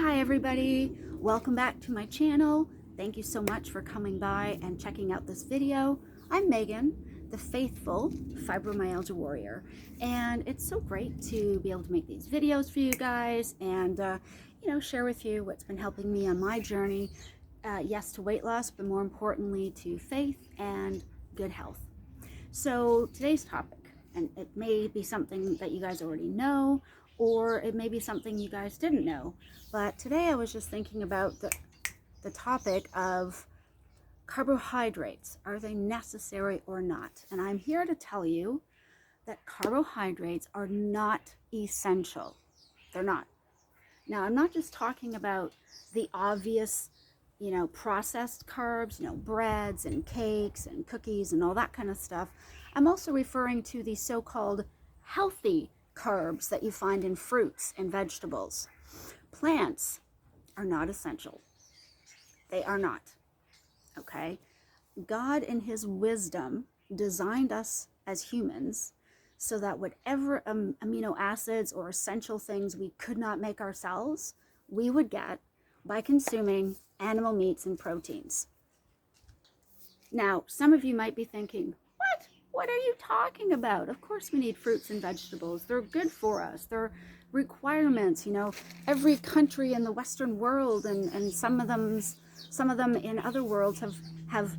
Hi everybody, welcome back to my channel. Thank you so much for coming by and checking out this video. I'm Megan, the faithful fibromyalgia warrior, and it's so great to be able to make these videos for you guys and share with you what's been helping me on my journey, yes, to weight loss, but more importantly to faith and good health. So today's topic, and it may be something that you guys already know, or it may be something you guys didn't know, but today I was just thinking about the topic of carbohydrates. Are they necessary or not? And I'm here to tell you that carbohydrates are not essential. They're not. Now, I'm not just talking about the obvious, processed carbs, breads and cakes and cookies and all that kind of stuff. I'm also referring to the so-called healthy carbs that you find in fruits and vegetables. Plants are not essential. They are not. Okay? God in his wisdom designed us as humans so that whatever amino acids or essential things we could not make ourselves, we would get by consuming animal meats and proteins. Now, some of you might be thinking, what? What are you talking about? Of course we need fruits and vegetables. They're good for us. They're requirements. Every country in the Western world and some of them in other worlds have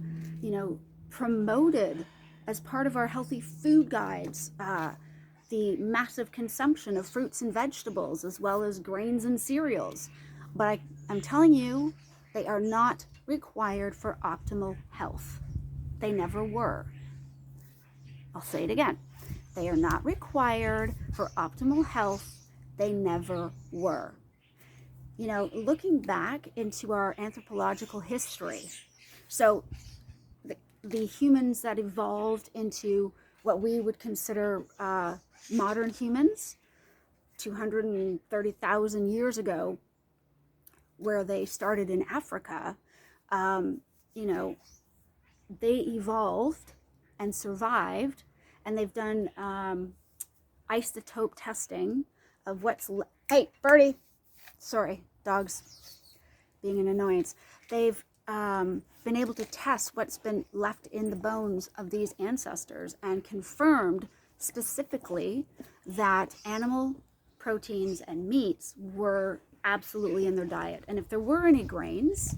promoted as part of our healthy food guides the massive consumption of fruits and vegetables as well as grains and cereals. But I'm telling you, they are not required for optimal health. They never were. I'll say it again. They are not required for optimal health. They never were. Looking back into our anthropological history, so the humans that evolved into what we would consider modern humans 230,000 years ago, where they started in Africa, they evolved and survived, and they've done isotope testing of hey, Birdie, sorry, dogs being an annoyance. They've been able to test what's been left in the bones of these ancestors and confirmed specifically that animal proteins and meats were absolutely in their diet. And if there were any grains,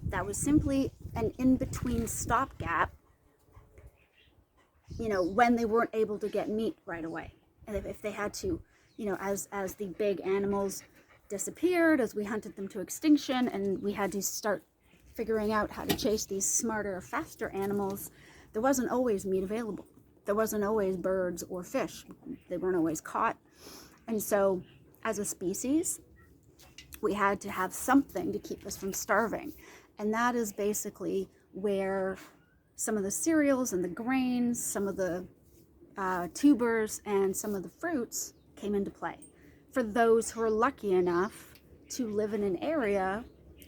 that was simply an in-between stopgap, when they weren't able to get meat right away. And if they had to, as the big animals disappeared, as we hunted them to extinction, and we had to start figuring out how to chase these smarter, faster animals, there wasn't always meat available. There wasn't always birds or fish. They weren't always caught. And so, as a species, we had to have something to keep us from starving. And that is basically where some of the cereals and the grains, some of the tubers, and some of the fruits came into play. For those who are lucky enough to live in an area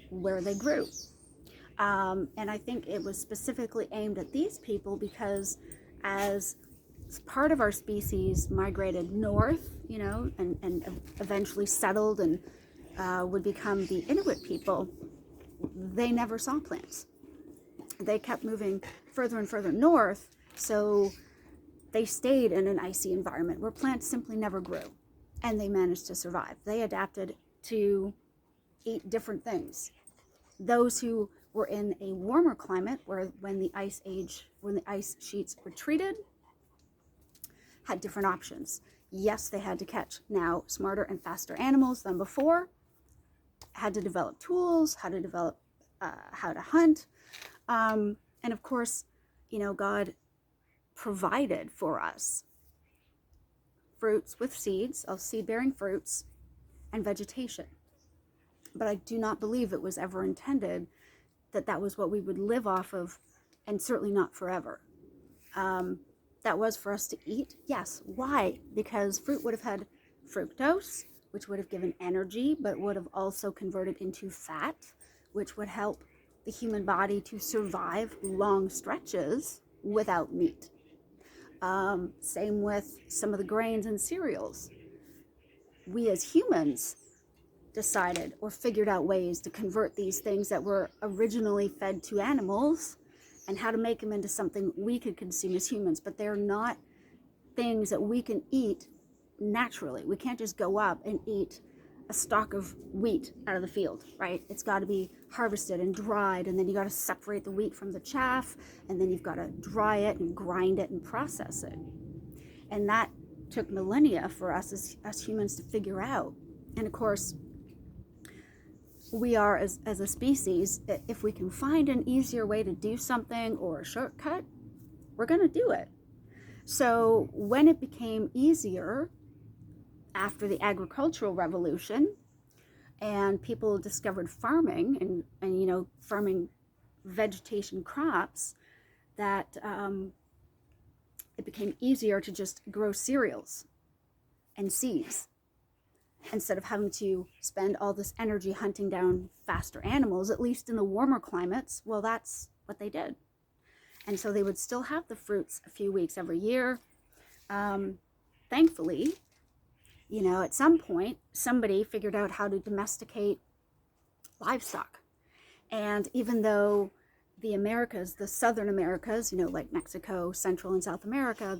where they grew. And I think it was specifically aimed at these people because as part of our species migrated north, and eventually settled and would become the Inuit people, they never saw plants. They kept moving further and further north, so they stayed in an icy environment where plants simply never grew, and they managed to survive. They adapted to eat different things. Those who were in a warmer climate, where when the ice sheets retreated, had different options. Yes, they had to catch now smarter and faster animals than before, had to develop tools, how to hunt, and of course, God provided for us fruits with seeds, of seed-bearing fruits, and vegetation. But I do not believe it was ever intended that was what we would live off of, and certainly not forever. That was for us to eat, yes. Why? Because fruit would have had fructose, which would have given energy, but would have also converted into fat, which would help the human body to survive long stretches without meat. Same with some of the grains and cereals. We as humans decided or figured out ways to convert these things that were originally fed to animals and how to make them into something we could consume as humans. But they're not things that we can eat naturally. We can't just go up and eat a stalk of wheat out of the field, right? It's got to be harvested and dried, and then you got to separate the wheat from the chaff, and then you've got to dry it and grind it and process it. And that took millennia for us as humans to figure out. And of course, we are, as a species, if we can find an easier way to do something or a shortcut, we're going to do it. So when it became easier after the agricultural revolution and people discovered farming and farming vegetation crops, that it became easier to just grow cereals and seeds instead of having to spend all this energy hunting down faster animals, at least in the warmer climates. Well, that's what they did. And so they would still have the fruits a few weeks every year. Thankfully, at some point, somebody figured out how to domesticate livestock. And even though the Americas, the Southern Americas, like Mexico, Central and South America,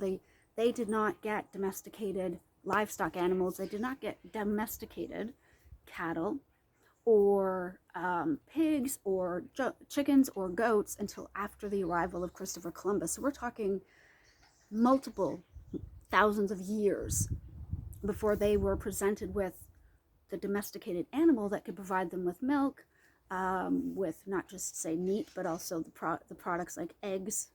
they did not get domesticated livestock animals. They did not get domesticated cattle or pigs or chickens or goats until after the arrival of Christopher Columbus. So we're talking multiple thousands of years before they were presented with the domesticated animal that could provide them with milk, with not just say meat, but also the products like eggs,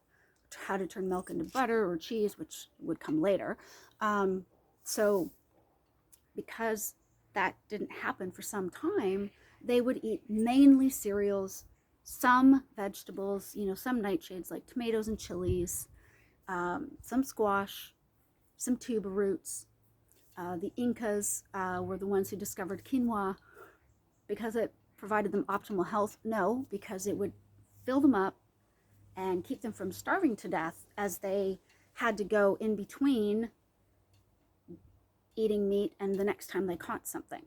how to turn milk into butter or cheese, which would come later. So because that didn't happen for some time, they would eat mainly cereals, some vegetables, some nightshades like tomatoes and chilies, some squash, some tuber roots. The Incas were the ones who discovered quinoa because it provided them optimal health. No, because it would fill them up and keep them from starving to death as they had to go in between eating meat and the next time they caught something.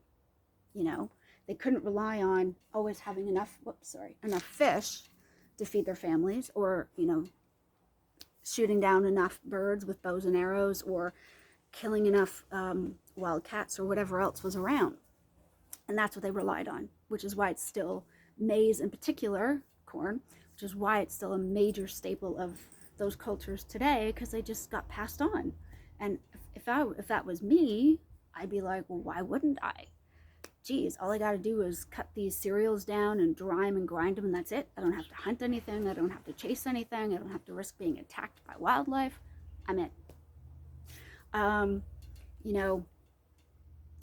They couldn't rely on always having enough fish to feed their families, or shooting down enough birds with bows and arrows, or killing enough wild cats or whatever else was around. And that's what they relied on, which is why it's still, maize in particular, corn, which is why it's still a major staple of those cultures today, because they just got passed on. And if that was me, I'd be like, well, why wouldn't I? Geez, all I got to do is cut these cereals down and dry them and grind them, and that's it. I don't have to hunt anything. I don't have to chase anything. I don't have to risk being attacked by wildlife. I'm in.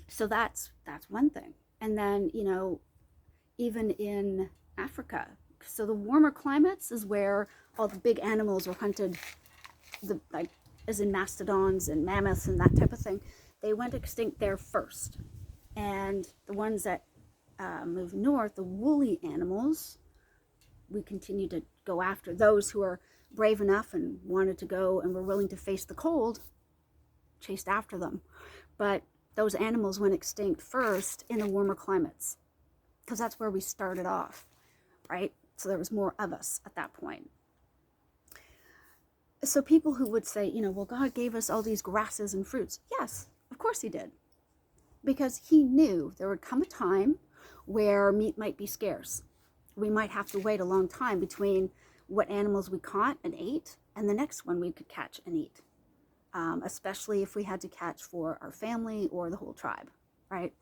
So that's one thing. And then, even in Africa, so the warmer climates is where all the big animals were hunted, as in mastodons and mammoths and that type of thing. They went extinct there first. And the ones that moved north, the woolly animals, we continue to go after. Those who are brave enough and wanted to go and were willing to face the cold, chased after them. But those animals went extinct first in the warmer climates, because that's where we started off, right? So there was more of us at that point. So people who would say, well, God gave us all these grasses and fruits. Yes, of course he did. Because he knew there would come a time where meat might be scarce. We might have to wait a long time between what animals we caught and ate and the next one we could catch and eat. Especially if we had to catch for our family or the whole tribe, right?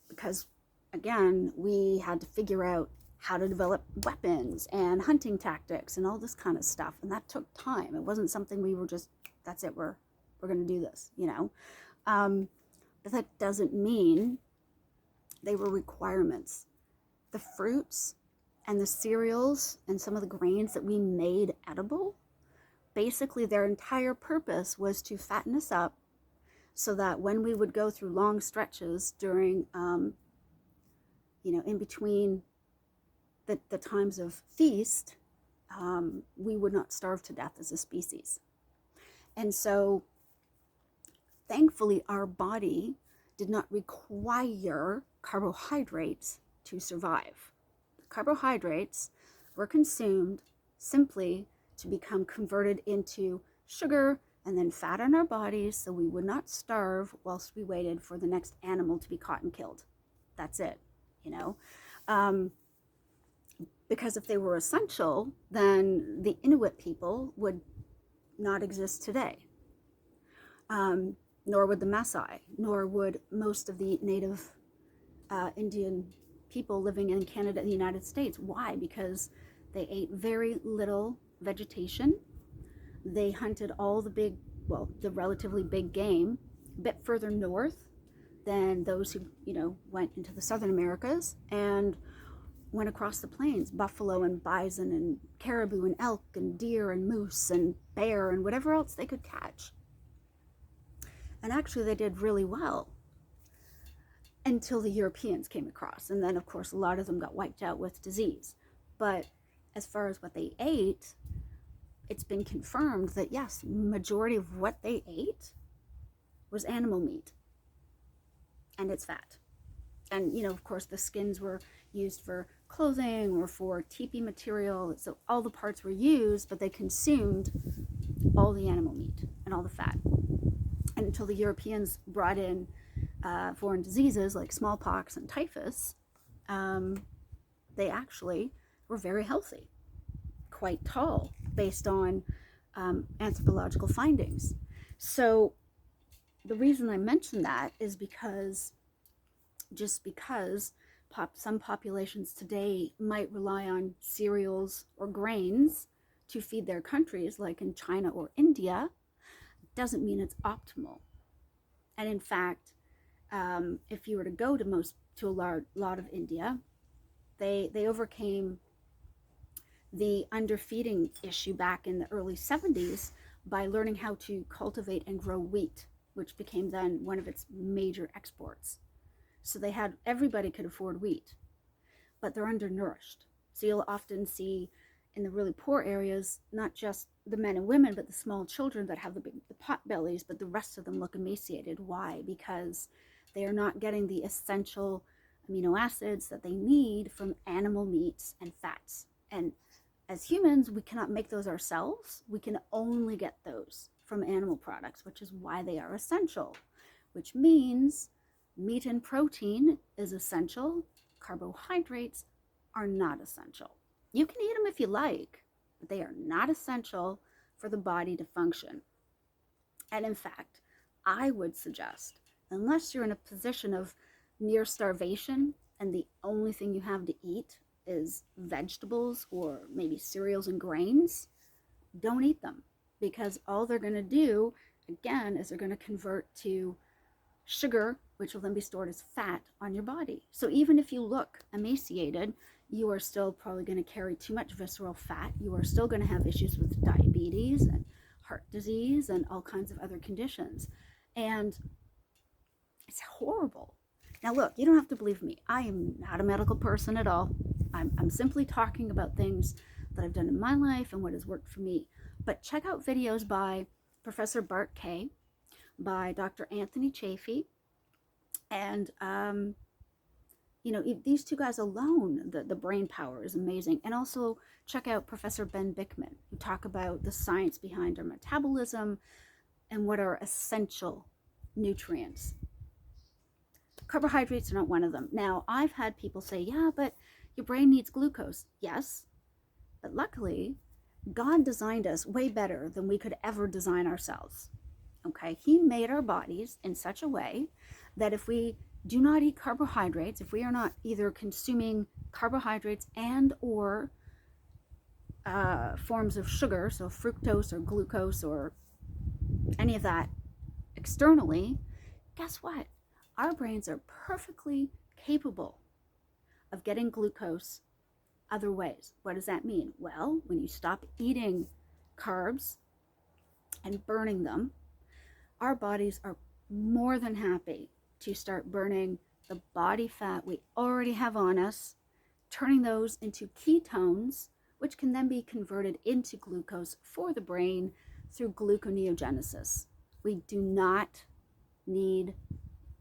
Because, again, we had to figure out how to develop weapons and hunting tactics and all this kind of stuff. And that took time. It wasn't something we were just, that's it, we're going to do this, But that doesn't mean they were requirements. The fruits and the cereals and some of the grains that we made edible, basically their entire purpose was to fatten us up so that when we would go through long stretches during, in between the times of feast, we would not starve to death as a species. And so thankfully, our body did not require carbohydrates to survive. Carbohydrates were consumed simply to become converted into sugar and then fat in our bodies so we would not starve whilst we waited for the next animal to be caught and killed. That's it, you know. Because if they were essential, then the Inuit people would not exist today. Nor would the Maasai, nor would most of the native Indian people living in Canada and the United States. Why? Because they ate very little vegetation. They hunted all the relatively big game a bit further north than those who, went into the Southern Americas and went across the plains, buffalo and bison and caribou and elk and deer and moose and bear and whatever else they could catch. And actually they did really well until the Europeans came across. And then, of course, a lot of them got wiped out with disease. But as far as what they ate, it's been confirmed that, yes, majority of what they ate was animal meat. And it's fat. And, of course, the skins were used for clothing or for teepee material. So all the parts were used, but they consumed all the animal meat and all the fat. And until the Europeans brought in foreign diseases like smallpox and typhus, they actually were very healthy, quite tall, based on anthropological findings. So the reason I mention that is because some populations today might rely on cereals or grains to feed their countries, like in China or India, doesn't mean it's optimal. And in fact, if you were to go to a lot of India, they overcame the underfeeding issue back in the early 70s by learning how to cultivate and grow wheat, which became then one of its major exports. So everybody could afford wheat, but they're undernourished. So you'll often see in the really poor areas, not just the men and women, but the small children that have the pot bellies, but the rest of them look emaciated. Why? Because they are not getting the essential amino acids that they need from animal meats and fats. And as humans, we cannot make those ourselves. We can only get those from animal products, which is why they are essential, which means meat and protein is essential. Carbohydrates are not essential. You can eat them if you like, but they are not essential for the body to function. And in fact, I would suggest, unless you're in a position of near starvation and the only thing you have to eat is vegetables or maybe cereals and grains, don't eat them, because all they're going to do, again, is they're going to convert to sugar, which will then be stored as fat on your body. So even if you look emaciated, you are still probably going to carry too much visceral fat. You are still going to have issues with diabetes and heart disease and all kinds of other conditions. And it's horrible. Now look, you don't have to believe me. I am not a medical person at all. I'm simply talking about things that I've done in my life and what has worked for me. But check out videos by Professor Bart K, by Dr. Anthony Chaffee, and these two guys alone, the brain power is amazing. And also check out Professor Ben Bickman, who talk about the science behind our metabolism and what are essential nutrients. Carbohydrates are not one of them. Now, I've had people say, yeah, but your brain needs glucose. Yes, but luckily, God designed us way better than we could ever design ourselves. Okay, He made our bodies in such a way that if we do not eat carbohydrates, if we are not either consuming carbohydrates and or forms of sugar, so fructose or glucose or any of that externally, guess what? Our brains are perfectly capable of getting glucose other ways. What does that mean? Well, when you stop eating carbs and burning them, our bodies are more than happy to start burning the body fat we already have on us, turning those into ketones, which can then be converted into glucose for the brain through gluconeogenesis. We do not need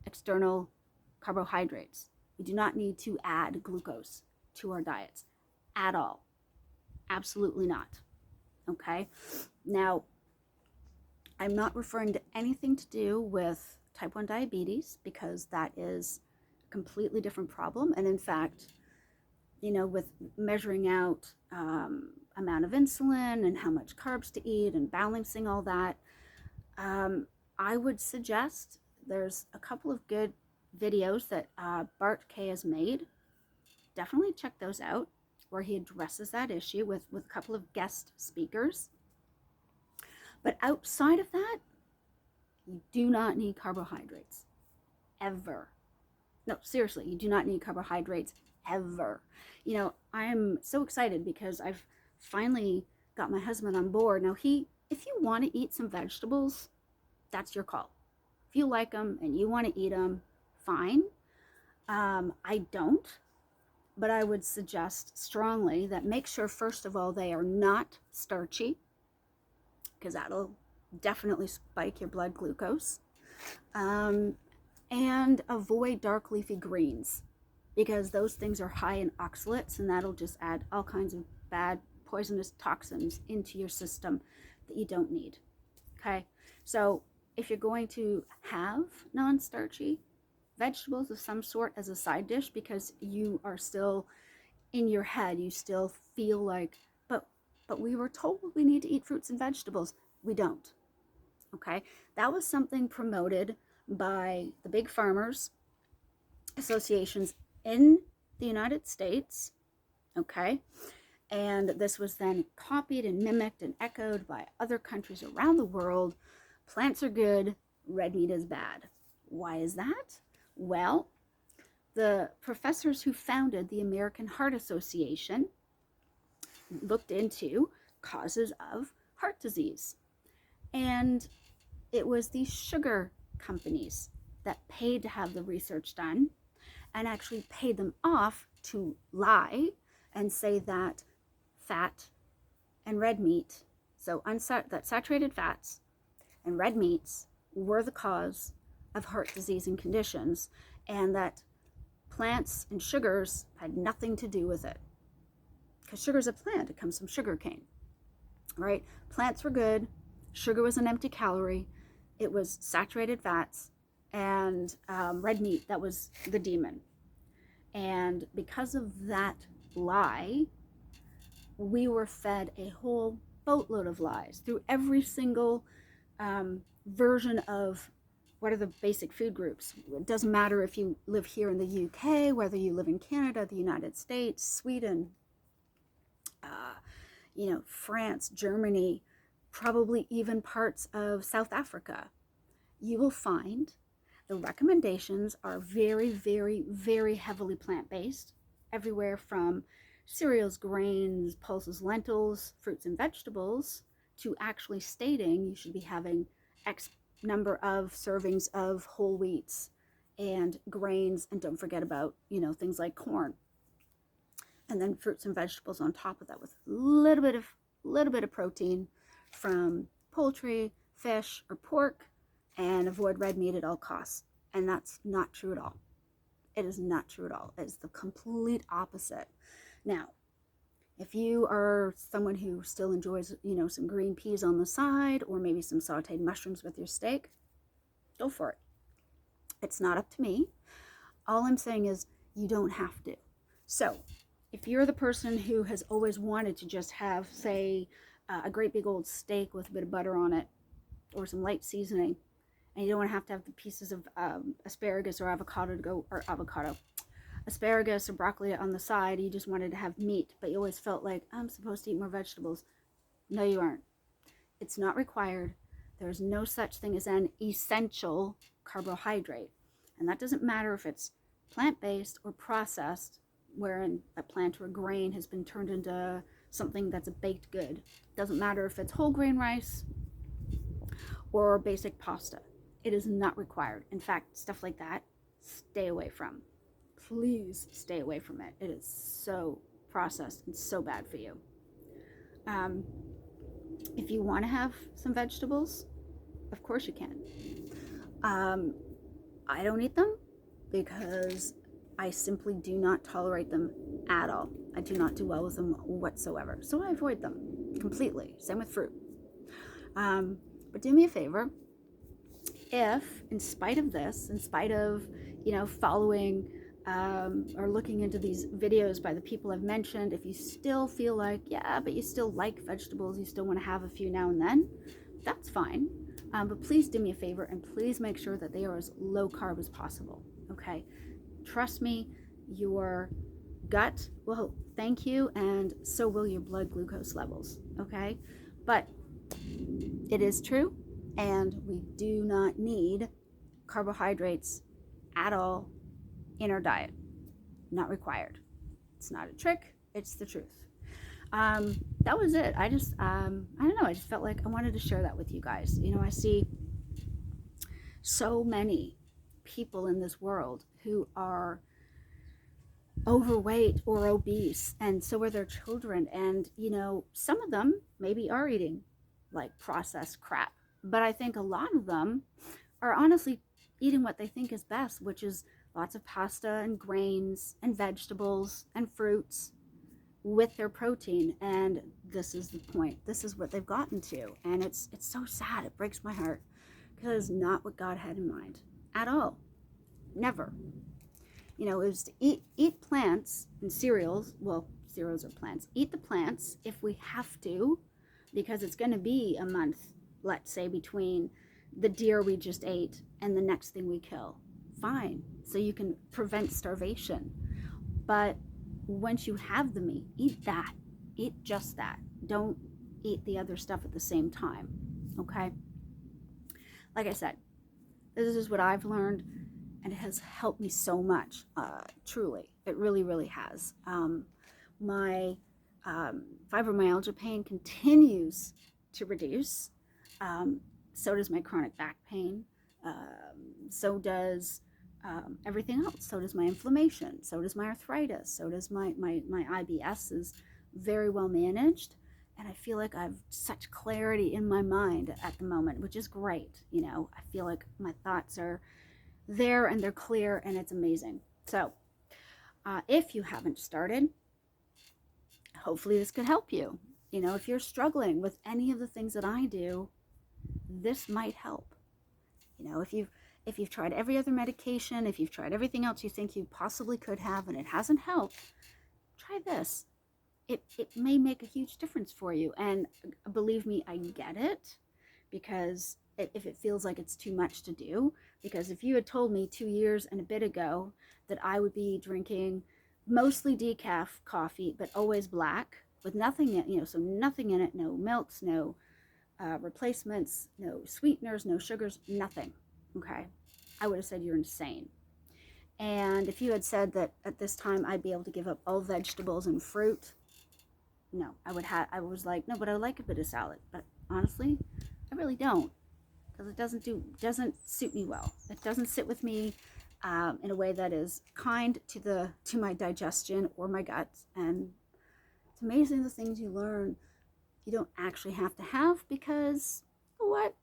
external carbohydrates. We do not need to add glucose to our diets at all. Absolutely not. Okay? Now, I'm not referring to anything to do with type 1 diabetes, because that is a completely different problem. And in fact, with measuring out amount of insulin and how much carbs to eat and balancing all that, I would suggest there's a couple of good videos that Bart K has made. Definitely check those out, where he addresses that issue with a couple of guest speakers. But outside of that, you do not need carbohydrates. Ever. No, seriously, you do not need carbohydrates ever. I'm so excited because I've finally got my husband on board. Now, if you want to eat some vegetables, that's your call. If you like them and you want to eat them, fine. I don't, but I would suggest strongly that make sure, first of all, they are not starchy, because that'll definitely spike your blood glucose. And avoid dark leafy greens, because those things are high in oxalates, and that'll just add all kinds of bad poisonous toxins into your system that you don't need. Okay, so if you're going to have non-starchy vegetables of some sort as a side dish, because you are still in your head, you still feel like, but we were told we need to eat fruits and vegetables. We don't. Okay, that was something promoted by the big farmers associations in the United States. Okay, and this was then copied and mimicked and echoed by other countries around the world. Plants are good, red meat is bad. Why is that? Well, the professors who founded the American Heart Association looked into causes of heart disease. And it was these sugar companies that paid to have the research done, and actually paid them off to lie and say that fat and red meat, so that saturated fats and red meats, were the cause of heart disease and conditions, and that plants and sugars had nothing to do with it. Because sugar is a plant, it comes from sugar cane, right? Plants were good, sugar was an empty calorie, it was saturated fats, and red meat, that was the demon. And because of that lie, we were fed a whole boatload of lies through every single version of what are the basic food groups. It doesn't matter if you live here in the UK, whether you live in Canada, the United States, Sweden, France, Germany, probably even parts of South Africa. You will find the recommendations are very, very, very heavily plant-based, everywhere from cereals, grains, pulses, lentils, fruits, and vegetables, to actually stating you should be having X number of servings of whole wheats and grains, and don't forget about, things like corn. And then fruits and vegetables on top of that, with a little bit of protein from poultry, fish, or pork, and avoid red meat at all costs. And that's not true at all. It is not true at all. It's the complete opposite. Now, if you are someone who still enjoys, some green peas on the side, or maybe some sauteed mushrooms with your steak, go for it. It's not up to me. All I'm saying is you don't have to. So, if you're the person who has always wanted to just have, say, a great big old steak with a bit of butter on it, or some light seasoning, and you don't want to have the pieces of asparagus or asparagus or broccoli on the side, you just wanted to have meat, but you always felt like, I'm supposed to eat more vegetables. No, you aren't. It's not required. There's no such thing as an essential carbohydrate. And that doesn't matter if it's plant-based or processed, wherein a plant or a grain has been turned into something that's a baked good. Doesn't matter if it's whole grain rice or basic pasta. It is not required. In fact, stuff like that, stay away from. Please stay away from it. It is so processed and so bad for you. If you want to have some vegetables, of course you can. I don't eat them because I simply do not tolerate them at all. I do not do well with them whatsoever. So I avoid them completely. Same with fruit. But do me a favor. If, in spite of this, in spite of, following or looking into these videos by the people I've mentioned, if you still feel like, yeah, but you still like vegetables, you still want to have a few now and then, that's fine. But please do me a favor and please make sure that they are as low carb as possible. Okay? Trust me, your gut will thank you, and so will your blood glucose levels. Okay? But it is true, and we do not need carbohydrates at all in our diet. Not required. It's not a trick, it's the truth. That was it. I just, I don't know, I just felt like I wanted to share that with you guys. I see so many people in this world who are overweight or obese, and so are their children. And, some of them maybe are eating like processed crap, but I think a lot of them are honestly eating what they think is best, which is lots of pasta and grains and vegetables and fruits with their protein. And this is the point. This is what they've gotten to. And it's so sad. It breaks my heart, because it's not what God had in mind at all. Never. It was to eat plants and cereals. Well, cereals are plants. Eat the plants if we have to, because it's going to be a month, let's say, between the deer we just ate and the next thing we kill. Fine. So you can prevent starvation. But once you have the meat, eat that. Eat just that. Don't eat the other stuff at the same time. Okay? Like I said, this is what I've learned, and it has helped me so much. Truly. It really, really has. My fibromyalgia pain continues to reduce. So does my chronic back pain. So does everything else. So does my inflammation. So does my arthritis. So does my IBS is very well managed. And I feel like I have such clarity in my mind at the moment, which is great. I feel like my thoughts are there and they're clear, and it's amazing. So if you haven't started, hopefully this could help you. If you're struggling with any of the things that I do, this might help. If you've tried every other medication, if you've tried everything else you think you possibly could have and it hasn't helped, try this. It may make a huge difference for you. And believe me, I get it, because if it feels like it's too much to do, because if you had told me 2 years and a bit ago that I would be drinking mostly decaf coffee, but always black with nothing in, so nothing in it, no milks, no replacements, no sweeteners, no sugars, nothing. Okay, I would have said you're insane. And if you had said that at this time I'd be able to give up all vegetables and fruit, no, I was like, no, but I like a bit of salad. But honestly, I really don't, because it doesn't suit me well. It doesn't sit with me in a way that is kind to my digestion or my guts. And it's amazing the things you learn you don't actually have to have, because you know what?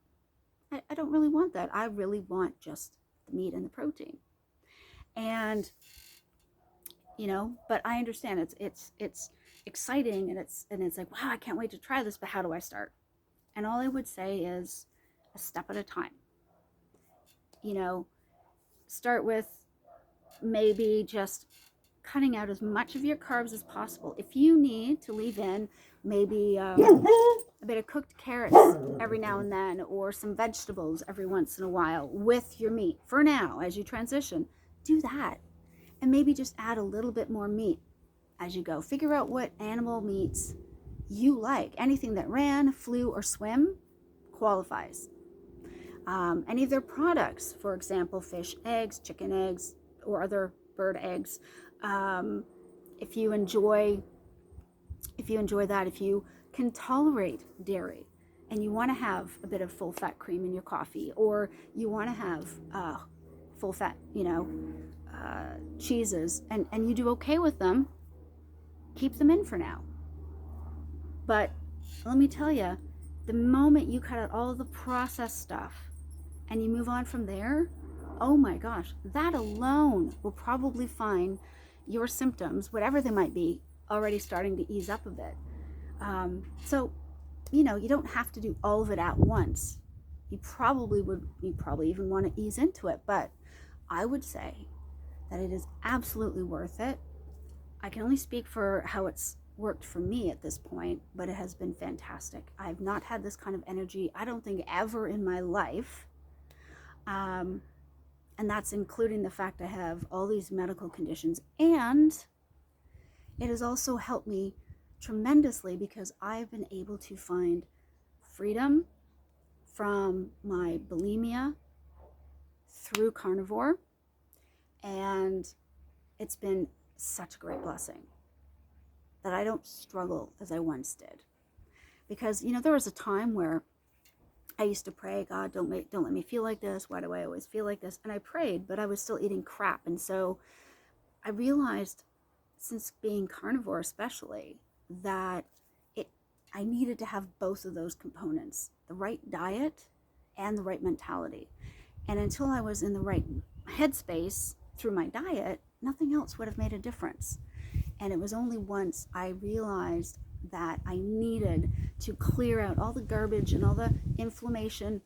I don't really want that. I really want just the meat and the protein. And but I understand it's exciting, and it's like, wow, I can't wait to try this, but how do I start? And all I would say is a step at a time. Start with maybe just cutting out as much of your carbs as possible. If you need to leave in maybe a bit of cooked carrots every now and then, or some vegetables every once in a while with your meat, for now, as you transition, do that. And maybe just add a little bit more meat as you go. Figure out what animal meats you like. Anything that ran, flew, or swim qualifies. Any of their products, for example, fish eggs, chicken eggs, or other bird eggs. If you enjoy that, if you can tolerate dairy and you want to have a bit of full fat cream in your coffee, or you want to have full fat, cheeses, and you do okay with them, keep them in for now. But let me tell you, the moment you cut out all the processed stuff and you move on from there, oh my gosh, that alone will probably find your symptoms, whatever they might be, already starting to ease up a bit. So, you don't have to do all of it at once. You probably even want to ease into it, but I would say that it is absolutely worth it. I can only speak for how it's worked for me at this point, but it has been fantastic. I've not had this kind of energy, I don't think, ever in my life. Um, and that's including the fact I have all these medical conditions. And it has also helped me tremendously because I've been able to find freedom from my bulimia through carnivore. And it's been such a great blessing that I don't struggle as I once did. Because, there was a time where I used to pray, God, don't let me feel like this. Why do I always feel like this? And I prayed, but I was still eating crap. And so I realized, since being carnivore especially, that I needed to have both of those components, the right diet and the right mentality. And until I was in the right headspace through my diet, nothing else would have made a difference. And it was only once I realized that I needed to clear out all the garbage and all the inflammation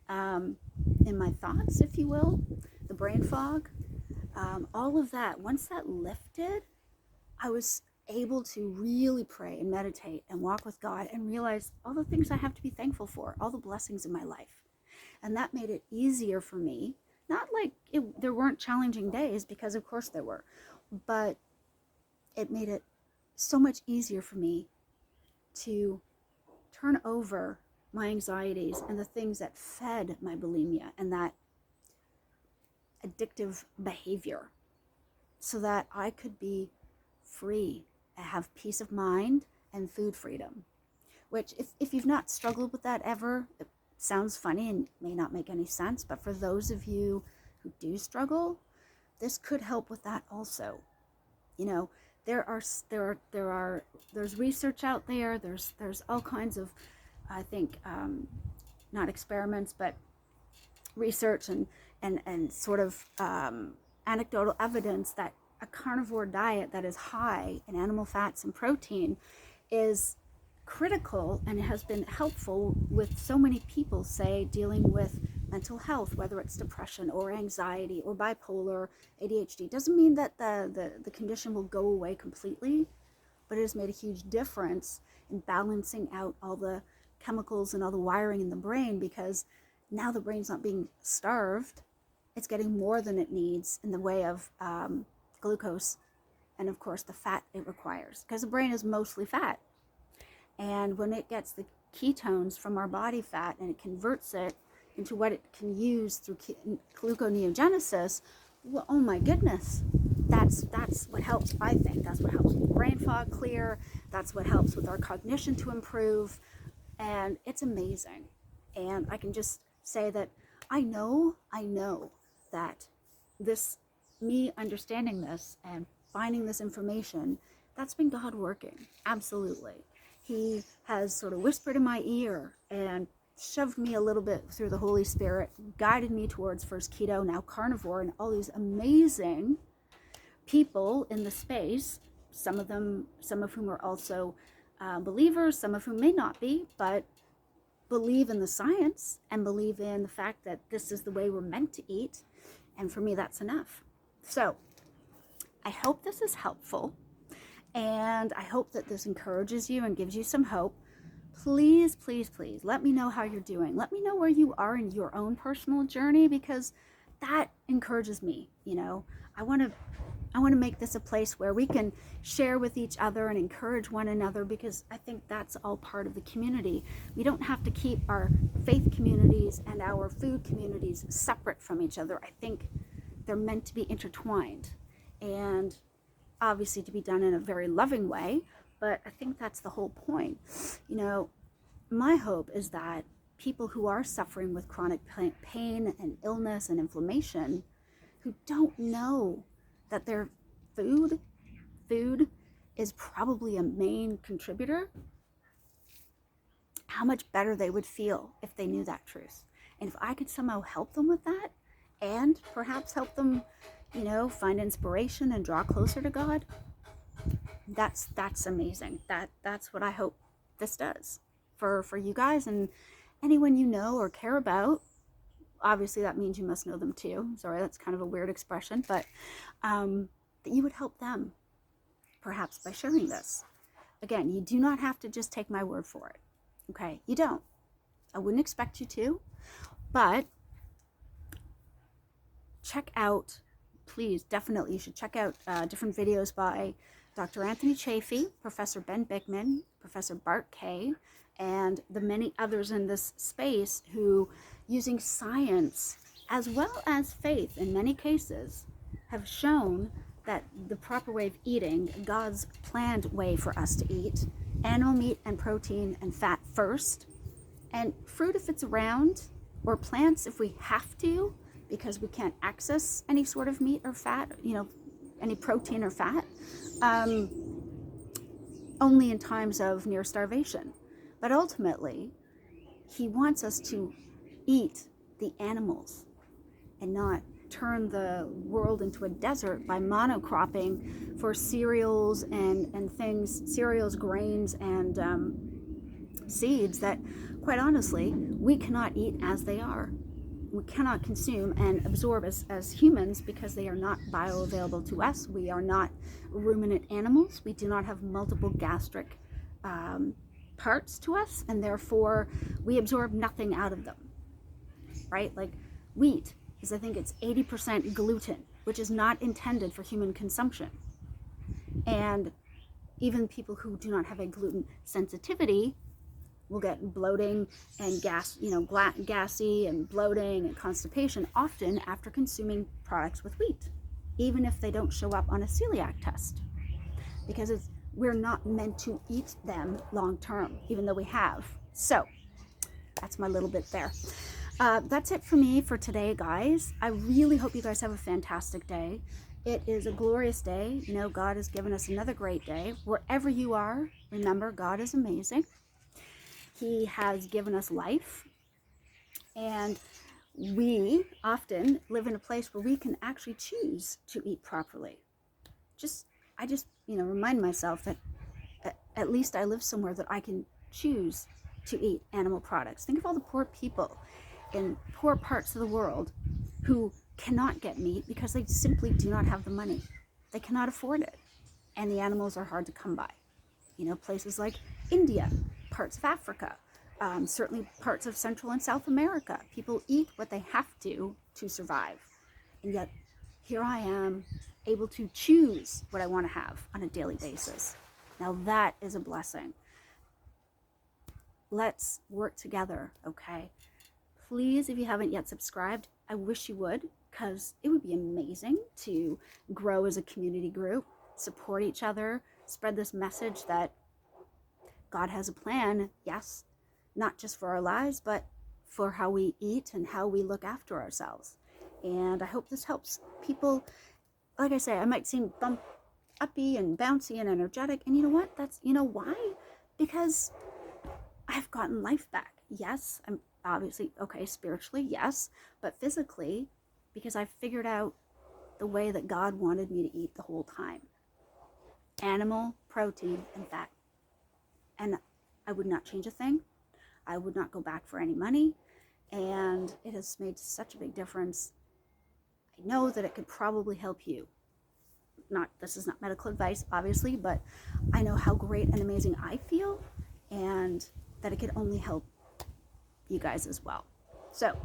in my thoughts, if you will, the brain fog, all of that. Once that lifted, I was able to really pray and meditate and walk with God and realize all the things I have to be thankful for, all the blessings in my life. And that made it easier for me. Not like there weren't challenging days, because of course there were, but it made it so much easier for me to turn over my anxieties and the things that fed my bulimia and that addictive behavior, so that I could be free and have peace of mind and food freedom. Which, if you've not struggled with that ever, it sounds funny and may not make any sense, but for those of you who do struggle, this could help with that also. There's research out there. There's all kinds of, I think, not experiments, but research and sort of anecdotal evidence that a carnivore diet that is high in animal fats and protein is critical and has been helpful with so many people, say, dealing with mental health, whether it's depression or anxiety or bipolar, ADHD. Doesn't mean that the condition will go away completely, but it has made a huge difference in balancing out all the chemicals and all the wiring in the brain, because now the brain's not being starved. It's getting more than it needs in the way of glucose and, of course, the fat it requires, because the brain is mostly fat. And when it gets the ketones from our body fat and it converts it into what it can use through gluconeogenesis, well, oh my goodness, that's what helps. I think that's what helps with brain fog clear. That's what helps with our cognition to improve. And it's amazing. And I can just say that I know that me understanding this and finding this information, that's been God working. Absolutely. He has sort of whispered in my ear and shoved me a little bit through the Holy Spirit, guided me towards first keto, now carnivore, and all these amazing people in the space, some of whom are also believers, some of whom may not be, but believe in the science and believe in the fact that this is the way we're meant to eat. And for me, that's enough. So I hope this is helpful, and I hope that this encourages you and gives you some hope. Please, please, please let me know how you're doing. Let me know where you are in your own personal journey, because that encourages me. I want to make this a place where we can share with each other and encourage one another, because I think that's all part of the community. We don't have to keep our faith communities and our food communities separate from each other. I think they're meant to be intertwined, and obviously to be done in a very loving way, but I think that's the whole point. My hope is that people who are suffering with chronic pain and illness and inflammation, who don't know that their food is probably a main contributor, how much better they would feel if they knew that truth. And if I could somehow help them with that, and perhaps help them, you know, find inspiration and draw closer to God, that's amazing. That's what I hope this does for you guys and anyone you know or care about. Obviously that means you must know them too. Sorry, that's kind of a weird expression, but that you would help them perhaps by sharing this. Again, you do not have to just take my word for it. Okay, you don't. I wouldn't expect you to, but check out, please, definitely, you should check out different videos by Dr. Anthony Chaffee, Professor Ben Bickman, Professor Bart K, and the many others in this space who, using science as well as faith in many cases, have shown that the proper way of eating, God's planned way for us to eat, animal meat and protein and fat first, and fruit if it's around, or plants if we have to, because we can't access any sort of meat or fat, you know, any protein or fat, only in times of near starvation. But ultimately, he wants us to eat the animals and not turn the world into a desert by monocropping for cereals and things, cereals, grains, and seeds that, quite honestly, we cannot eat as they are. We cannot consume and absorb as humans because they are not bioavailable to us. We are not ruminant animals. We do not have multiple gastric parts to us, and therefore we absorb nothing out of them, right? Like wheat is, I think it's 80% gluten, which is not intended for human consumption. And even people who do not have a gluten sensitivity will get bloating and gas, you know, gassy and bloating and constipation often after consuming products with wheat, even if they don't show up on a celiac test, because we're not meant to eat them long term, even though we have. So that's my little bit there. That's it for me for today, guys. I really hope you guys have a fantastic day. It is a glorious day. You know, God has given us another great day. Wherever you are, remember, God is amazing. He has given us life, and we often live in a place where we can actually choose to eat properly. I just, you know, remind myself that at least I live somewhere that I can choose to eat animal products. Think of all the poor people in poor parts of the world who cannot get meat because they simply do not have the money. They cannot afford it, and the animals are hard to come by. You know, places like India, parts of Africa, certainly parts of Central and South America. People eat what they have to survive. And yet, here I am, able to choose what I want to have on a daily basis. Now that is a blessing. Let's work together, okay? Please, if you haven't yet subscribed, I wish you would, because it would be amazing to grow as a community group, support each other, spread this message that God has a plan, yes, not just for our lives, but for how we eat and how we look after ourselves. And I hope this helps people. Like I say, I might seem uppy and bouncy and energetic, and you know what? You know why? Because I've gotten life back. Yes, I'm obviously, okay, spiritually, yes, but physically, because I figured out the way that God wanted me to eat the whole time. Animal, protein, and fat. And I would not change a thing. I would not go back for any money. And it has made such a big difference. I know that it could probably help you. This is not medical advice, obviously, but I know how great and amazing I feel, and that it could only help you guys as well. So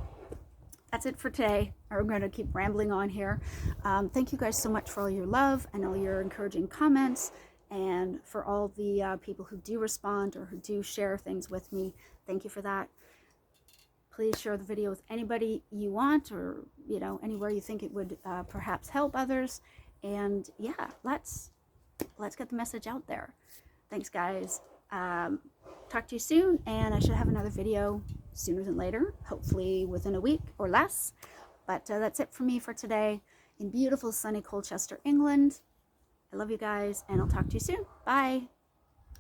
that's it for today. I'm going to keep rambling on here. Thank you guys so much for all your love and all your encouraging comments, and for all the people who do respond or who do share things with me. Thank you for that. Please share the video with anybody you want, or, you know, anywhere you think it would perhaps help others. And yeah, let's get the message out there. Thanks, guys. Talk to you soon, and I should have another video sooner than later, hopefully within a week or less. But that's it for me for today in beautiful sunny Colchester, England. I love you guys, and I'll talk to you soon. Bye.